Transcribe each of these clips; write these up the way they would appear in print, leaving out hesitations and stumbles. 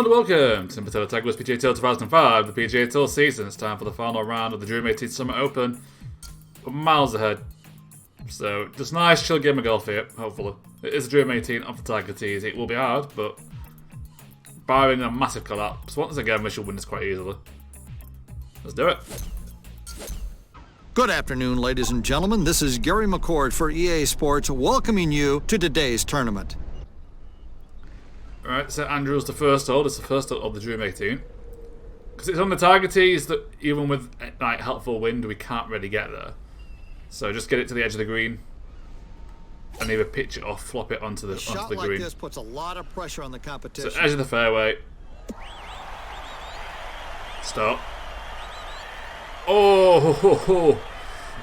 and welcome to Potato Tagler's PGA Tour 2005, the PGA Tour season. It's time for the final round of the Dream 18 Summer Open. We're miles ahead. So, just nice, chill game of golf here, hopefully. It is the Dream 18 off the Tiger Tees. It will be hard, but barring a massive collapse, once again, we should win this quite easily. Let's do it. Good afternoon, ladies and gentlemen. This is Gary McCord for EA Sports, welcoming you to today's tournament. Alright, so Andrew's the first hole. It's the first hole of the Dream 18. Because it's on the Tiger Tees that even with like helpful wind, we can't really get there. So just get it to the edge of the green and either pitch it or flop it onto the green. A shot like this puts a lot of pressure on the competition. So edge of the fairway. Stop. Oh,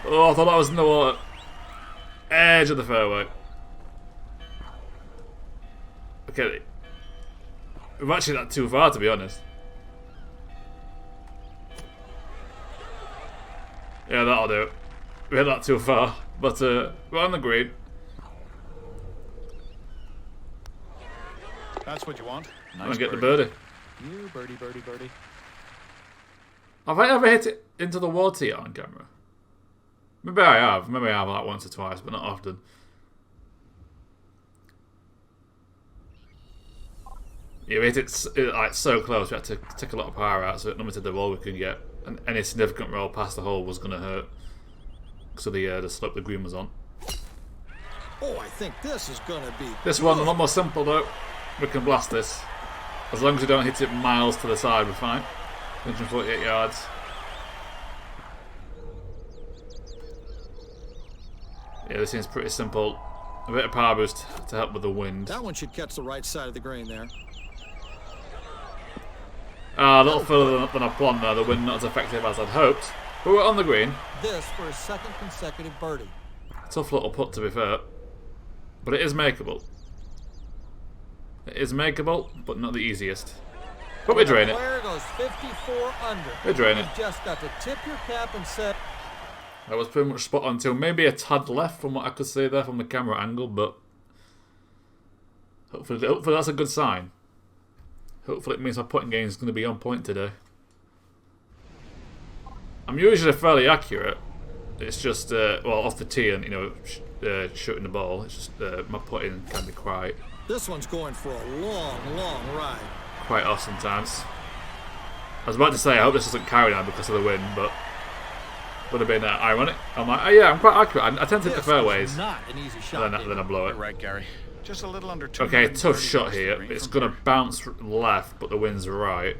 I thought that was in the water. Edge of the fairway. Okay. We've actually not too far, to be honest. Yeah, that'll do it. We hit that too far, but we're on the green. That's what you want. Nice. I'm gonna get the birdie. You birdie, birdie, birdie. Have I ever hit it into the water yet on camera? Maybe I have. Maybe I have like once or twice, but not often. Yeah, we hit it like so close. We had to take a lot of power out, so it limited the roll we could get. And any significant roll past the hole was going to hurt. So the slope the green was on. Oh, I think this is going to be this one a lot more simple though. We can blast this. As long as we don't hit it miles to the side, we're fine. 148 yards. Yeah, this seems pretty simple. A bit of power boost to help with the wind. That one should catch the right side of the green there. A little further than I planned there. The wind not as effective as I'd hoped. But we're on the green. This for a second consecutive birdie. Tough little putt, to be fair. But it is makeable. It is makeable, but not the easiest. But we drain it. Player goes 54 under. We drain it. You just got to tip your cap and say. That was pretty much spot on until maybe a tad left from what I could see there from the camera angle, but hopefully that's a good sign. Hopefully it means my putting game is going to be on point today. I'm usually fairly accurate. It's just, well, off the tee and, shooting the ball. It's just my putting can be quite... This one's going for a long, long ride. Quite off sometimes. I was about to say, I hope this doesn't carry now because of the wind, but would have been ironic. I'm like, oh yeah, I'm quite accurate. I tend to hit the fairways. Not an easy shot, and then I blow it. You're right, Gary. Just a little under 2. Okay, tough shot here. It's going to bounce left, but the wind's right.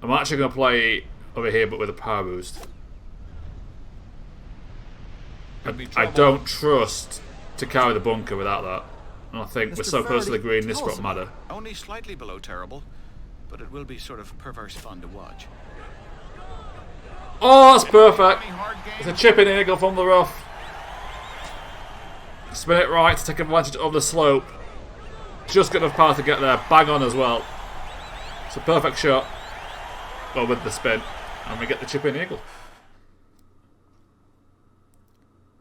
I'm actually going to play over here, but with a power boost. I don't trust to carry the bunker without that. And I think we're so close to the green, this won't matter. Only slightly below terrible, but it will be sort of perverse fun to watch. Oh, that's perfect. It's a chipping eagle from the rough. Spin it right to take advantage of the slope. Just got enough power to get there. Bang on as well. It's a perfect shot. Well, with the spin. And we get the chip-in eagle.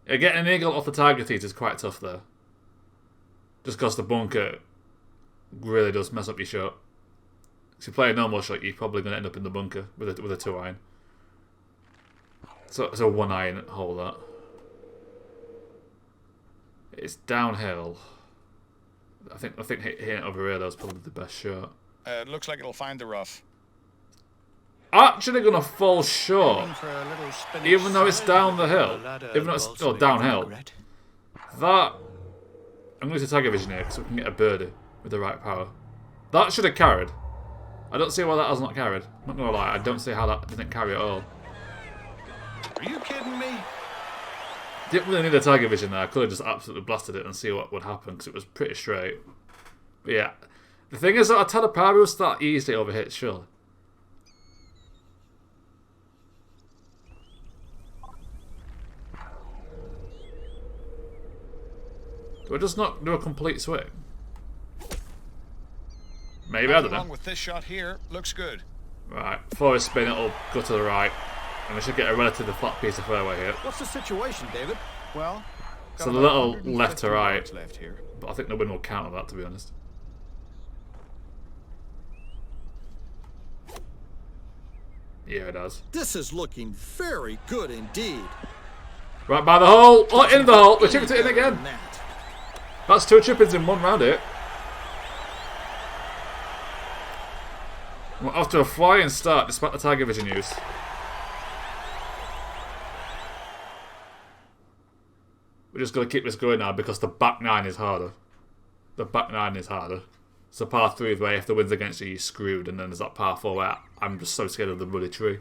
Yeah, getting an eagle off the Tiger Tees is quite tough there. Just because the bunker really does mess up your shot. If you play a normal shot, you're probably going to end up in the bunker with a 2-iron. So it's a 1-iron hole, that. It's downhill. I think hitting it over here though is probably the best shot. It looks like it'll find the rough. Actually gonna fall short, even though it's down the hill. Even though it's downhill. That I'm going to Tiger Vision here because we can get a birdie with the right power. That should have carried. I don't see why that has not carried. I'm not gonna lie, I don't see how that didn't carry at all. Are you kidding me? Didn't really need a Tiger Vision there. I could have just absolutely blasted it and see what would happen because it was pretty straight. But yeah, the thing is that I tell a power boost that easily overhits, surely. Do I just not do a complete swing? Maybe, I don't know. Along with this shot here, looks good. Right, before I spin it'll go to the right. And we should get a relatively flat piece of fairway here. What's the situation, David? Well, so a little left to right. Left here. But I think the wind will counter that, to be honest. Yeah, it does. This is looking very good indeed. Right by the hole. Oh, in the hole. We chipped it in again. That's 2 chip-ins in one round here. We're off to a flying start despite the Tiger Vision use. We're just going to keep this going now because the back 9 is harder. The back 9 is harder. So par 3 is where if the wind's against you, you're screwed. And then there's that par 4 where I'm just so scared of the bloody tree.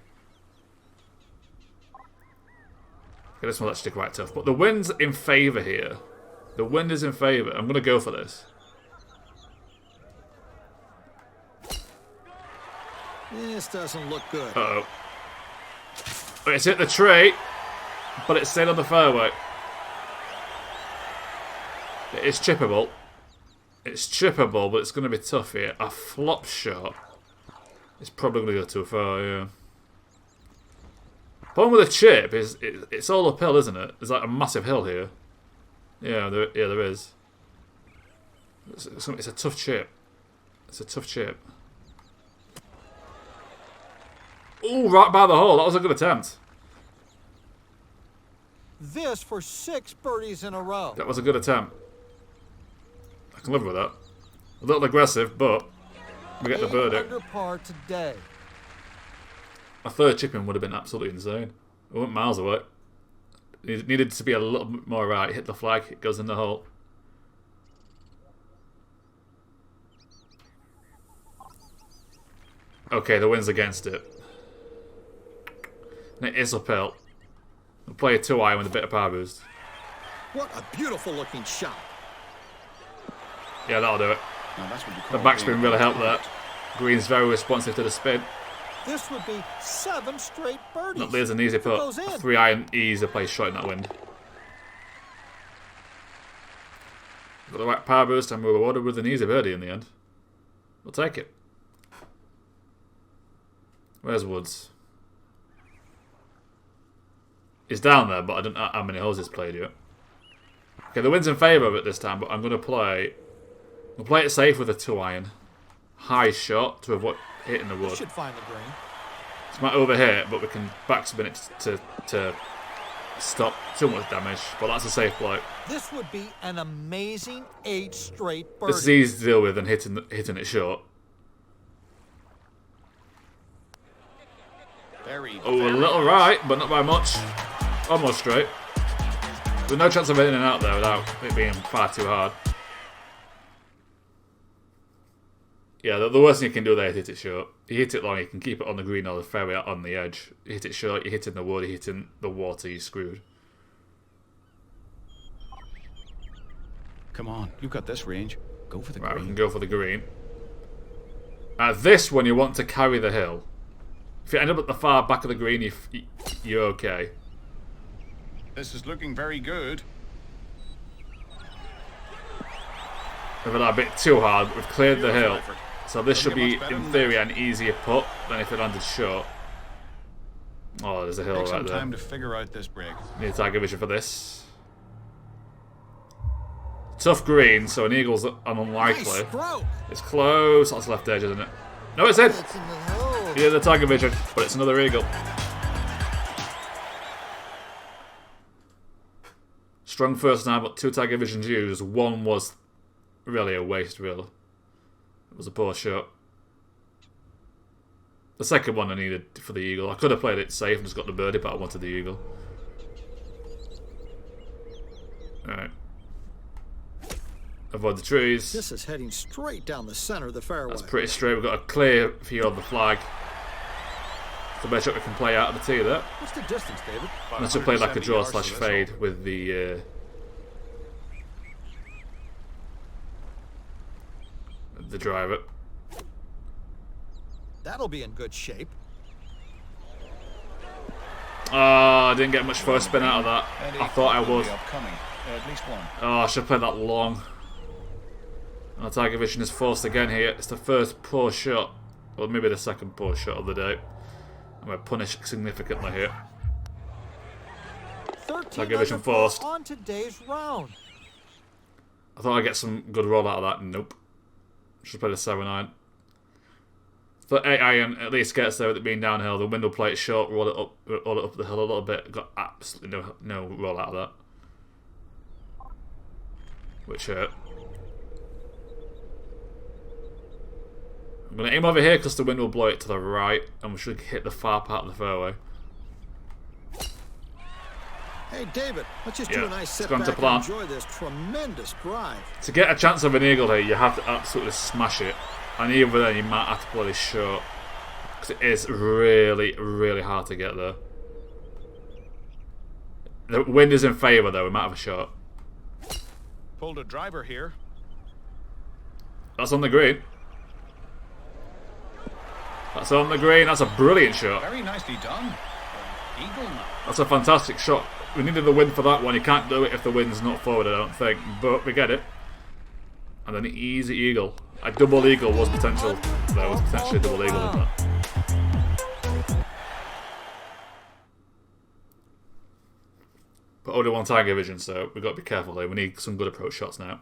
Okay, this one's actually quite tough. But the wind's in favour here. The wind is in favour. I'm going to go for this. This doesn't look good. Uh-oh. It's hit the tree, but it's stayed on the fairway. It's chippable. It's chippable, but it's going to be tough here. A flop shot is probably going to go too far, yeah. Problem with a chip is it's all uphill, isn't it? There's like a massive hill here. Yeah, there is. It's a tough chip. It's a tough chip. Ooh, right by the hole. That was a good attempt. This for 6 birdies in a row. That was a good attempt. I can live with that. A little aggressive, but we get the birdie. Under par today. A third chip-in would have been absolutely insane. We went miles away. It needed to be a little bit more right. Hit the flag. It goes in the hole. Okay, the wind's against it. And it is uphill. We'll play a 2-iron with a bit of power boost. What a beautiful looking shot. Yeah, that'll do it. Now that's what you The call backspin really helped that. Green's very responsive to the spin. This would be 7 straight birdies. Not there's an easy putt. A 3-iron easy play shot in that wind. Got the right power boost and we're rewarded with an easy birdie in the end. We'll take it. Where's Woods? He's down there, but I don't know how many holes he's played yet. Okay, the wind's in favour of it this time, but I'm going to play... We'll play it safe with a 2-iron. High shot to avoid hitting the wood. Should find the green. It's might overhit, but we can backspin it to stop too much damage. But that's a safe play. This would be an amazing 8 straight birdies. This is easy to deal with than hitting it short. Oh, a little right, but not by much. Almost straight. There's no chance of hitting it out there without it being far too hard. Yeah, the worst thing you can do there is hit it short. You hit it long, you can keep it on the green or the fairway on the edge. You hit it short, you're hitting the wood, you're hitting the water, you're screwed. Come on, you've got this range. Go for the Right, we green. can go for the green. This one, you want to carry the hill. If you end up at the far back of the green, you're okay. This is looking very good. We've had that a bit too hard, but we've cleared the hill. So this should be, in theory, an easier putt than if it landed short. Oh, there's a hill Take right some there. time to figure out this break. Need Tiger Vision for this. Tough green, so an eagle's unlikely. Nice stroke. It's close. That's left edge, isn't it? No, it's in. It's in the hole. Yeah, the Tiger Vision, but it's another eagle. Strong first nine, but 2 Tiger Visions used. One was really a waste, really. It was a poor shot. The second one I needed for the eagle. I could have played it safe and just got the birdie, but I wanted the eagle. Alright. Avoid the trees. This is heading straight down the center of the fairway. That's pretty straight. We've got a clear view of the flag. It's the best shot we can play out of the tee there. What's the distance, David? Let's play like a draw slash fade with the driver. That'll be in good shape. Oh, I didn't get much first spin out of that. I thought I would. At least one. Oh, I should have played that long. And the Tiger Vision is forced again here. It's the first poor shot. Or maybe the second poor shot of the day. I'm going to punish significantly here. Tiger Vision forced. On today's round. I thought I'd get some good roll out of that. Nope. Should have played a 7-9. For iron at least gets there with it being downhill. The wind will play it short, roll it up the hill a little bit. Got absolutely no roll out of that, which hurt. I'm going to aim over here because the wind will blow it to the right, and we should hit the far part of the fairway. Hey, David, let's just do a nice sit going back to plan. and enjoy this tremendous drive. To get a chance of an eagle here, you have to absolutely smash it. And even then, you might have to play this short. Because it is really, really hard to get there. The wind is in favour, though. We might have a shot. Pulled a driver here. That's on the green. That's on the green. That's a brilliant shot. Very nicely done. Eagle now. That's a fantastic shot. We needed the wind for that one. You can't do it if the wind's not forward, I don't think. But we get it. And an easy eagle. A double eagle was potential. There was potentially a double eagle in that. But only one Tiger Vision, so we've got to be careful here. We need some good approach shots now.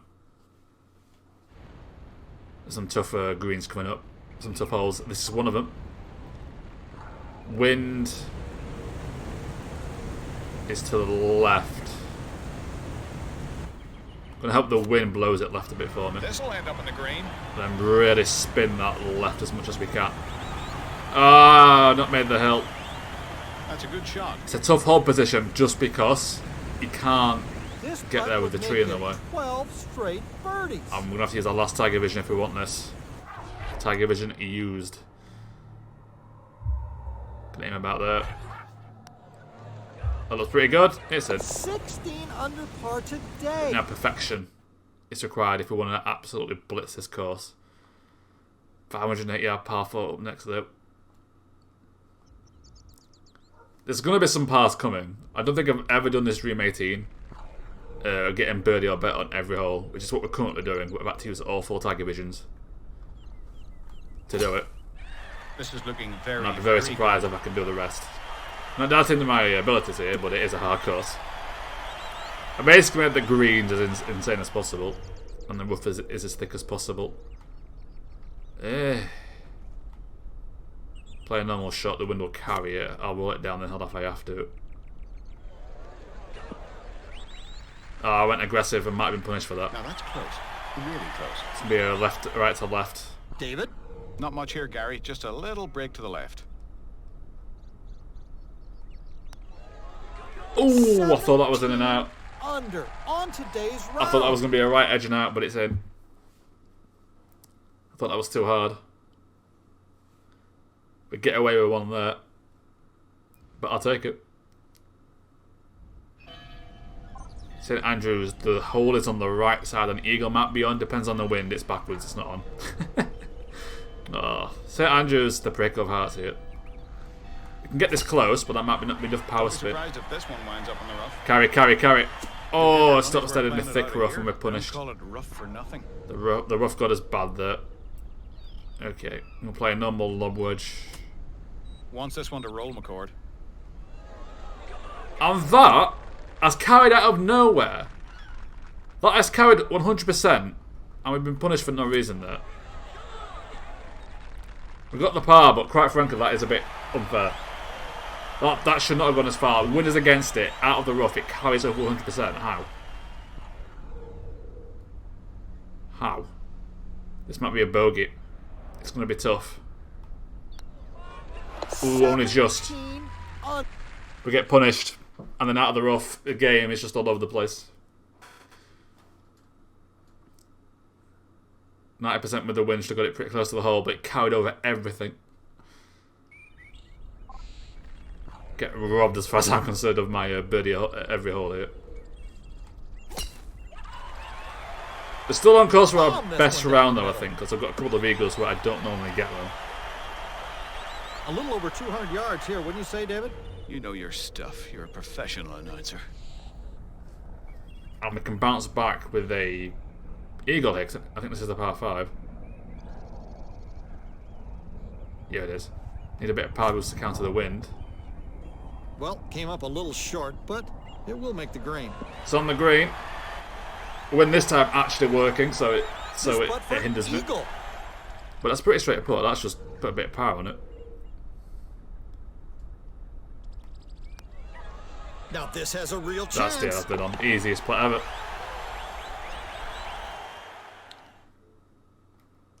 There's some tough greens coming up. Some tough holes. This is one of them. Wind is to the left. I'm going to hope the wind blows it left a bit for me. This will end up in the green. Then really spin that left as much as we can. Ah, not made the hill. That's a good shot. It's a tough hold position just because you can't get there with the tree in the way. 12 straight birdies. I'm going to have to use our last Tiger Vision if we want this. Tiger Vision used. Can aim about there. That looks pretty good. It's a 16 under par today. now perfection is required if we want to absolutely blitz this course. 580 yard par 4 up next though. There's going to be some pars coming. I don't think I've ever done this Dream 18. Getting birdie or bet on every hole, which is what we're currently doing. We're about to use all 4 Tiger Visions to do it. This is looking very. And I'd be very surprised if I can do the rest. Not doubting my abilities here, but it is a hard course. I basically made the greens as insane as possible, and the rough is as thick as possible. Play a normal shot, the wind will carry it. I'll roll it down the hill if I have to. Oh, I went aggressive and might have been punished for that. Now that's close. Really close. It's going to be a left, right to left. David? Not much here, Gary. Just a little break to the left. Ooh, I thought that was in and out. Under on today's round. I thought that was going to be a right edge and out, but it's in. I thought that was too hard. We get away with one there. But I'll take it. St Andrews, the hole is on the right side and Eagle might be on. Depends on the wind. It's backwards, it's not on. Oh, St Andrews, the prick of hearts here. You can get this close, but that might not be enough power spin. Surprised if this one winds up in the rough. Carry, carry, carry. Oh, it stopped dead in the thick rough and we're punished. Don't call it rough for nothing. The rough got us bad there. Okay, I'm going to play a normal lob wedge. Wants this one to roll, McCord. And that has carried out of nowhere. That has carried 100%. And we've been punished for no reason there. We got the par, but quite frankly, that is a bit unfair. That should not have gone as far. Wind is against it. Out of the rough, it carries over 100%. How? How? This might be a bogey. It's going to be tough. Ooh, only just. We get punished. And then out of the rough, the game is just all over the place. 90% with the wind, should have got it pretty close to the hole, but it carried over everything. Get robbed as far as I'm concerned of my birdie every hole here. We're still on course for our best round though, I think, because I've got a couple of eagles where I don't normally get them. A little over 200 yards here, wouldn't you say, David? You know your stuff. You're a professional announcer. And we can bounce back with a eagle here. I think this is the par 5. Yeah, it is. Need a bit of power boost to counter the wind. Well, came up a little short, but it will make the green. It's on the green. Wind this time actually working, so it hinders me. Eagle. But that's pretty straight to put. That's just put a bit of power on it. Now this has a real chance. That's been on. Easiest putt ever.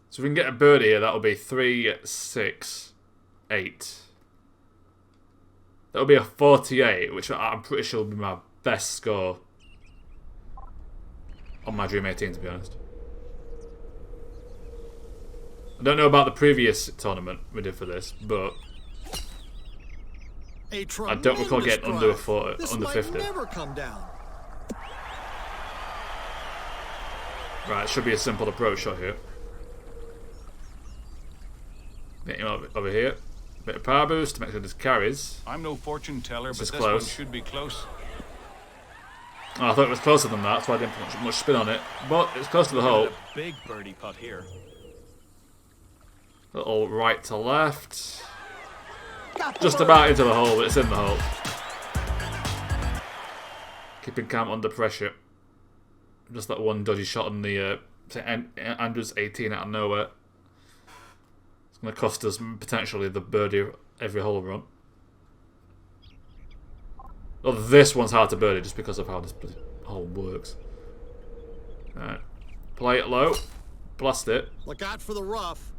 So if we can get a birdie here, that'll be 3, 6, 8. That'll be a 48, which I'm pretty sure will be my best score on my Dream 18, to be honest. I don't know about the previous tournament we did for this, but I don't recall getting under a 40, under 50. Never come down. Right, it should be a simple approach shot here. Get him over here. Bit of power boost to make sure this carries. I'm no fortune teller, but this close. one should be close. Oh, I thought it was closer than that, so I didn't put much spin on it. But it's close to the hole. A big birdie putt here. Little right to left. Just about into the hole, but it's in the hole. Keeping Cam under pressure. Just that one dodgy shot on the Andrews 18 out of nowhere. It's going to cost us potentially the birdie every hole run. Oh, this one's hard to birdie just because of how this hole works. Alright. Play it low. Blast it. Look out for the rough.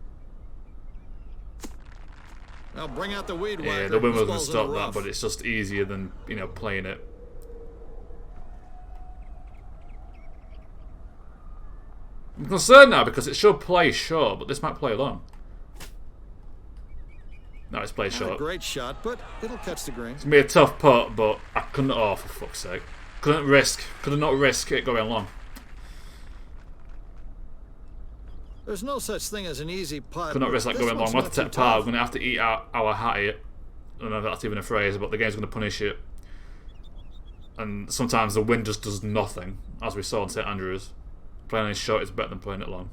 Now bring out the weed whacker. Yeah, the wind was going to This stop ball's in the that, rough. but it's just easier than, you know, playing it. I'm concerned now because it should play short, but this might play long. No, it's played Not short. a great shot, but it'll catch the green. It's going to be a tough putt, but I couldn't... Oh, for fuck's sake. Could not risk it going long. There's no such thing as an easy putt. Could not risk that This going long. one's We'll have not to take too par. We're tough. going to have to eat our hat here. I don't know if that's even a phrase, but the game's going to punish it. And sometimes the wind just does nothing, as we saw in St Andrews. Playing it short is better than playing it long.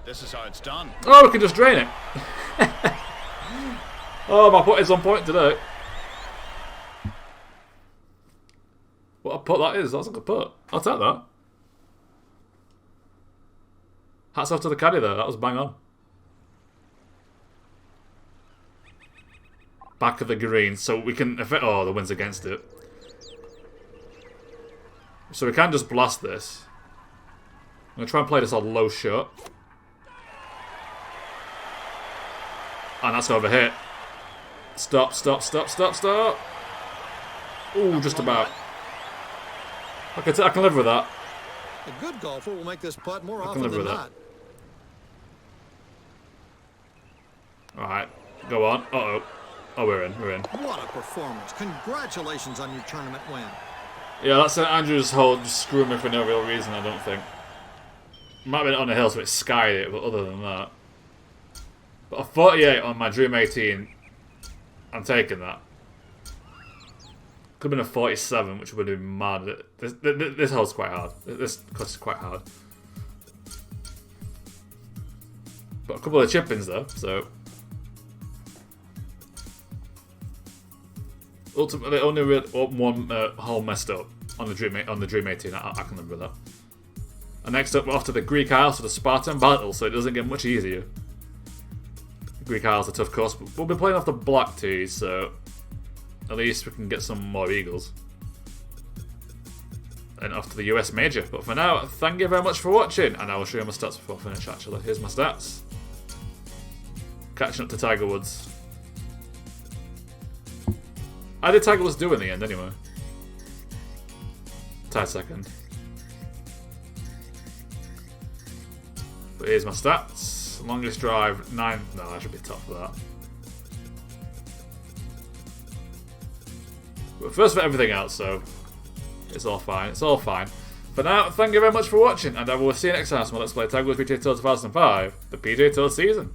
This is how it's done. Oh, we can just drain it. Oh, my putt is on point today. What a putt that is. That's a good putt. I'll take that. Hats off to the caddy there. That was bang on. Back of the green. So we can... Oh, the wind's against it. So we can just blast this. I'm going to try and play this on low shot. And that's over hit. Stop, stop, stop, stop, stop. Ooh, just about. I can live with that. A good golfer will make this putt more I can often live than with that. not. Alright, go on. Uh-oh. Oh, we're in. What a performance. Congratulations on your tournament win. Yeah, that's St Andrews hole just screwing me for no real reason, I don't think. Might have been on the hill so it skied it, but other than that. But a 48 on my Dream 18, I'm taking that. Could have been a 47, which would have been mad. This hole's quite hard. This course is quite hard. But a couple of chip-ins though, so... Ultimately, only one hole messed up on the Dream 18. I can live with that. And next up, we're off to the Greek Isles for the Spartan Battle, so it doesn't get much easier. Greek Isles a tough course, but we'll be playing off the black tees, so at least we can get some more eagles. And off to the US Major. But for now, thank you very much for watching, and I will show you my stats before I finish actually. Here's my stats. Catching up to Tiger Woods. How did Tiger Woods do in the end anyway? Tied second. But here's my stats. Longest drive, 9. No, I should be top for that. But first for everything else, so it's all fine. It's all fine. For now, thank you very much for watching, and I will see you next time on Let's Play Tiger Woods PGA Tour 2005, the PGA Tour season.